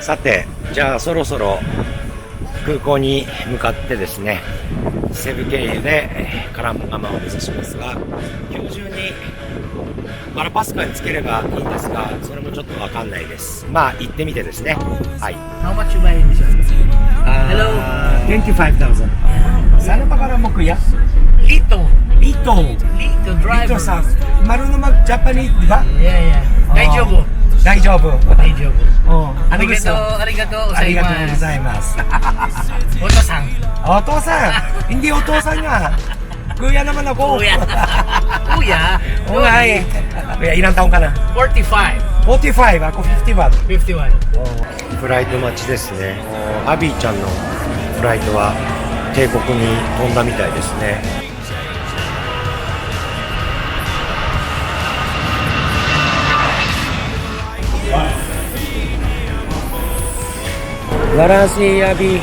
さて、じゃあそろそろ空港に向かってですね、セブ経由でカラママを目指しますが、今日中にマラパスカに着ければいいんですが、それもちょっとわかんないです。まあ行ってみてですね。はい。 How much you buy in this one? Hello. 25,000. Saan pa Karamok kuya? Lito. Lito. Lito driver. Lito sa marunong Japanese, di ba? Yeah, yeah. Daijobu. Daijobu. Daijobu. Oh, ano gusto? Arigato Arigatou gozaimasu. gozaimasu. Oto-san. Oto-san. Hindi oto-san nga. Kuya naman ako. Kuya. Kuya? Oo nga eh. Kuya, ilang taong ka na? 45. 45. Ako 51. 51. フライト待ちですね。アビーちゃんのフライトは帝国に飛んだみたいですね。素晴らしいアビー。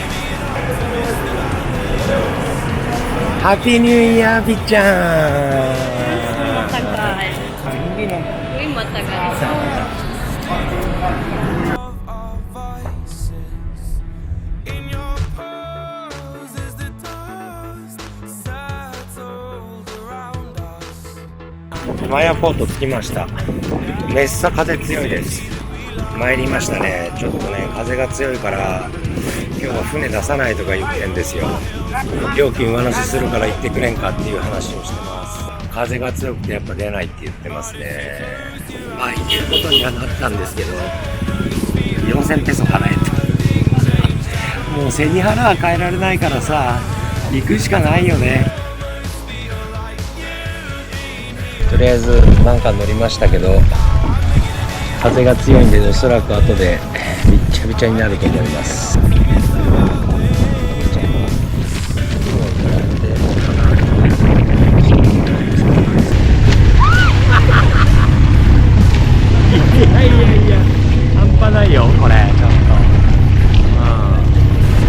ハッピーニューイヤーアビーちゃん。 Matagal. Uy, matagal.マヤポート着きました。めっさ風強いです。参りましたね。ちょっとね、風が強いから今日は船出さないとか言ってんですよ。料金上乗せするから行ってくれんかっていう話をしてます。風が強くてやっぱ出ないって言ってますね。まあ行けることにはなったんですけど、4000ペソ払えと。もう背に腹は変えられないからさ、行くしかないよね。とりあえずなんか乗りましたけど、風が強いんでおそらく後でびっちゃびちゃになると思います。いやいやいや、半端ないよこれちょっと。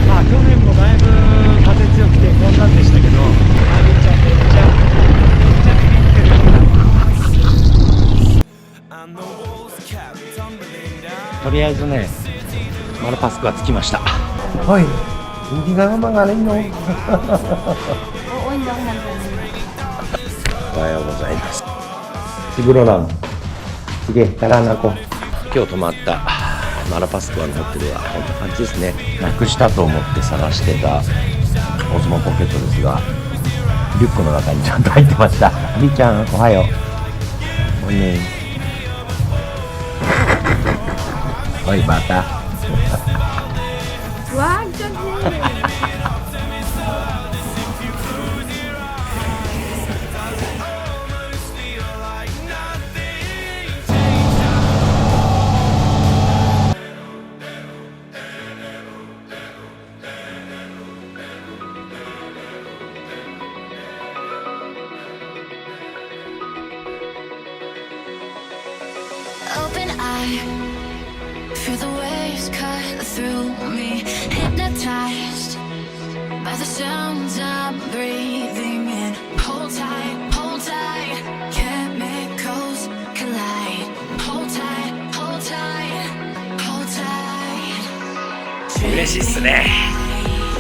まあ去年もだいぶ風強くてこんなんでしたけど、アビちゃんめっちゃビビってる。とりあえずね、マラパスクは着きました。はい、hindi nga magaling no. おはようございます。Siguro lang. Sige, tara na ako. 今日泊まったマラパスクワのホテルはこんな感じですね。なくしたと思って探してたオズモポケットですが、リュックの中にちゃんと入ってました。アビちゃん、おはよう。おね。おい、バタ。Wag kasi. Open eye, feel the waves cut through me, hypnotized by the sounds I'm breathing in. Hold tight, chemicals collide. Hold tight, hold tight, hold tight. 嬉しいっすね。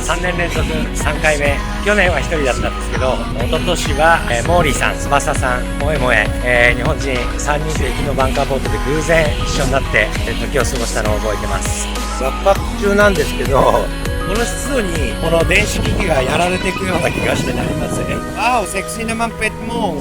3年連続3回目。去年は1人だったんですけど、一昨年は、モーリーさん、翼さん、萌え萌え、日本人3人で駅のバンカーボートで偶然一緒になって、時を過ごしたのを覚えてます。バックパック中なんですけど、この湿度にこの電子機器がやられていくような気がしてなりません。Wow, sexy naman pet mo.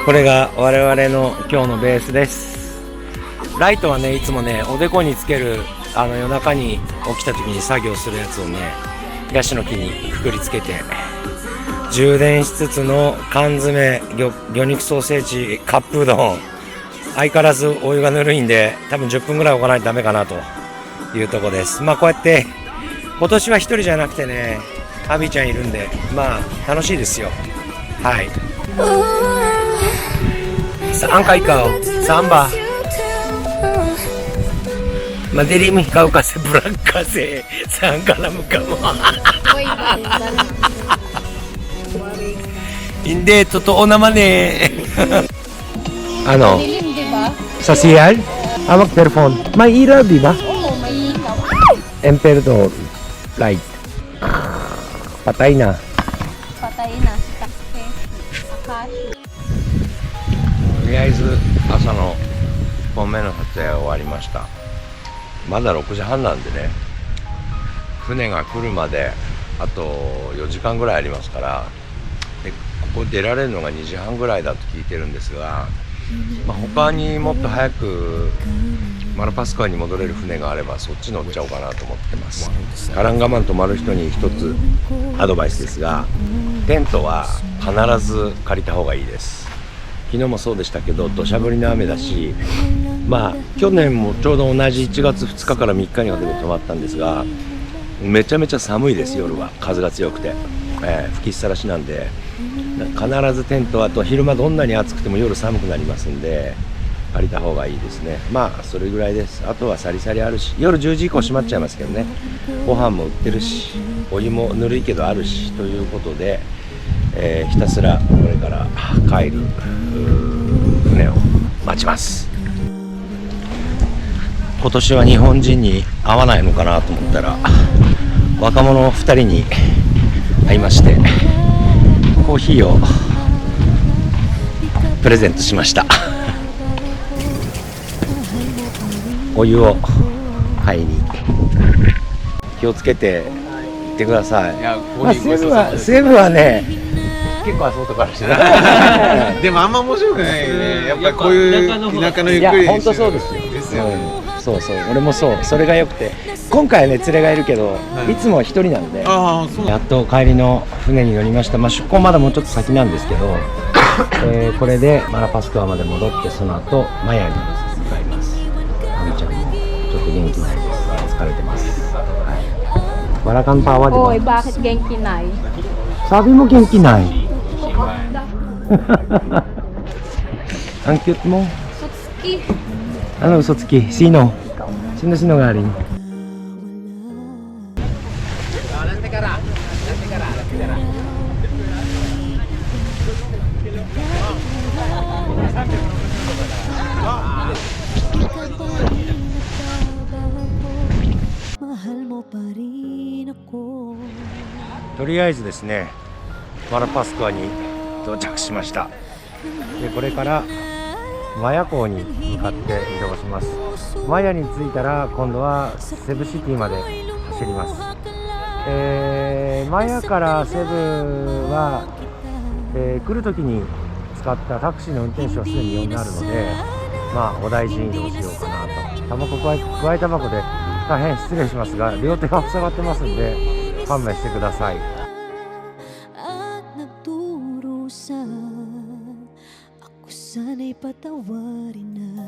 これが我々の今日のベースです。ライトはね、いつもね、おでこにつける夜中に起きた時に作業するやつをね、ヤシの木にくくりつけて充電しつつの缶詰、魚肉ソーセージ、カップうどん、相変わらずお湯がぬるいんで多分10分ぐらい置かないとダメかなというとこです。まあこうやって今年は一人じゃなくてね、アビちゃんいるんで、まあ楽しいですよ。はい。Saan ka ikaw? Saan ba? Madilim ikaw kasi vlog kasi. Saan ka lang ka mo? Uy, Hindi, totoo naman eh. Ano? Dilim, di ba? Sa CR? Mag-telephone. May ilaw, di ba? Oo, may ikaw. Emperador light. Patay na. Patay na si Takse. Akashi. とりあえず朝の1本目の撮影は終わりました。まだ6時半なんでね、船が来るまであと4時間ぐらいありますから、でここ出られるのが2時半ぐらいだと聞いてるんですが、他にもっと早くマラパスコアに戻れる船があればそっち乗っちゃおうかなと思ってます。カランガマン泊まる人に一つアドバイスですが、テントは必ず借りた方がいいです。昨日もそうでしたけど、土砂降りの雨だし、去年もちょうど同じ1月2日から3日にかけて泊まったんですが、めちゃめちゃ寒いです。夜は風が強くて、吹きっさらしなんで、必ずテント、あと昼間どんなに暑くても夜寒くなりますんで借りた方がいいですね。それぐらいです。あとはサリサリあるし、夜10時以降閉まっちゃいますけどね、ご飯も売ってるし、お湯もぬるいけどあるしということで、ひたすらこれから帰る船を待ちます。今年は日本人に会わないのかなと思ったら、若者2人に会いまして、コーヒーをプレゼントしました。お湯を買いに。気をつけて行ってください。セブはね、結構遊ぶとこあるしね。でもあんま面白くないよね。やっぱりこういう田舎のゆっくり。いや本当そうですよ。ですよね。そうそう、俺もそう、それが良くて、今回はね連れがいるけど、いつもは一人なんで、やっと帰りの船に乗りました。出港まだもうちょっと先なんですけど、これでマラパスコアまで戻って、その後マヤに向かいます。アミちゃんもちょっと元気ないです。疲れてます。Wala kang tawa, di ba? Oy, bakit genki nai? Sabi mo genki nai. Ang cute mo. Sutsuki. Ano Usotsuki? Sino? Sino galing? Mahal mo pa rin ako. とりあえずですね、マラパスコアに到着しました。でこれからマヤ港に向かって移動します。マヤに着いたら今度はセブシティまで走ります。マヤからセブは、来る時に使ったタクシーの運転手はすでに呼んであるので、お大事に移動しようかなと。タバコ加えタバコで大変失礼しますが、両手が塞がってますんで勘弁してください。 At nagdurusan, ako sana'y patawarin na.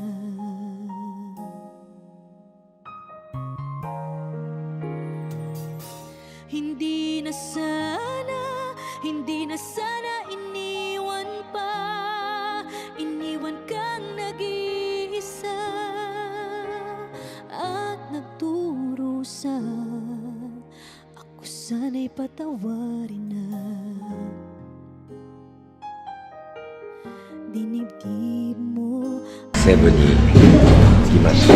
Hindi na sana iniwan kang nag-iisa. At nagdurusan, ako sana'y patawarin na. Dinibdib mo. セブに着きまして、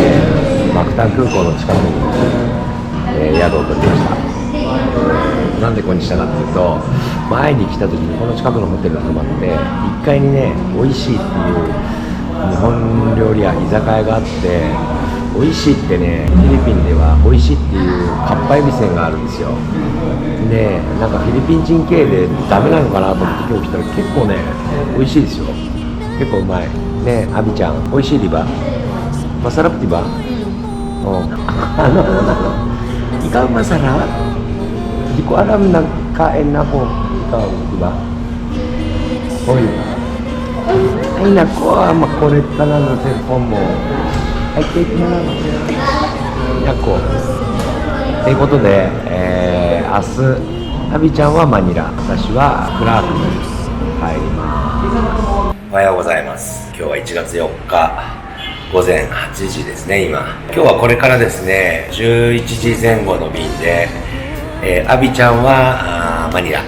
マクタン空港の近くに、宿を取りました。なんでここにしたかっていうと、前に来た時にこの近くのホテルに泊まって、1階にね、美味しいっていう日本料理屋、居酒屋があって、美味しいってね、フィリピンでは美味しいっていうかっぱえびせんがあるんですよ。で、なんかフィリピン人系でダメなのかなと思って今日来たら結構ね、美味しいですよ。結構うまいね。アビちゃん美味しいリバmasarap di ba? Oh. Ano? Ikaw masarap? Hindi ko alam, nagkain ako. Ikaw, di ba? Hoy. Ay nako, makulit ka na ng cellphone mo. Ay, take na lang. Nako. ということで、明日、アビちゃんはマニラ、私はクラークに入ります。おはようございます。今日は1月4日、午前8時ですね、今。今日はこれからですね、11時前後の便で、アビちゃんはマニラ、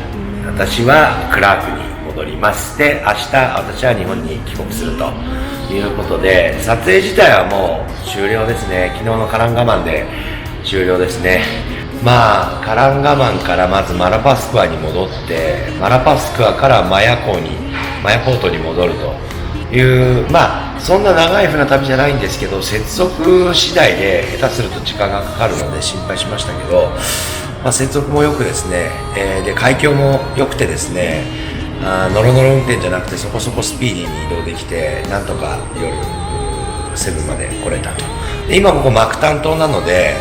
私はクラークに戻ります。で、明日、私は日本に帰国するということで、撮影自体はもう終了ですね。昨日のカランガマンで終了ですね。まあカランガマンからまずマラパスクアに戻って、マラパスクアからマヤポートに戻るという、まあそんな長い船旅じゃないんですけど、接続次第で下手すると時間がかかるので心配しましたけど、まあ、接続もよくですね、で海峡も良くてですね、ノロノロ運転じゃなくてそこそこスピーディーに移動できて、なんとか夜セブンまで来れたと。で今ここマクタン島なので、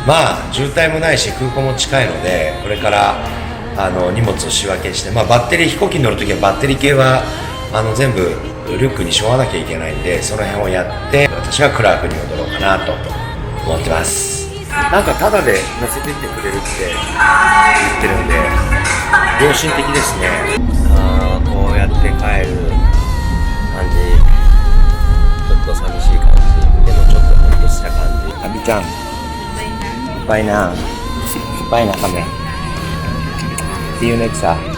まあ渋滞もないし空港も近いので、これから荷物を仕分けして、まあ、バッテリー、飛行機に乗るときはバッテリー系は全部リュックに背負わなきゃいけないんで、その辺をやって私はクラークに戻ろうかなと思ってます。なんかタダで乗せてってくれるって言ってるんで良心的ですね。こうやって帰る感じ、ちょっと寂しい感じでもちょっとほっとした感じ。アビちゃんバイなカメ。See you next time.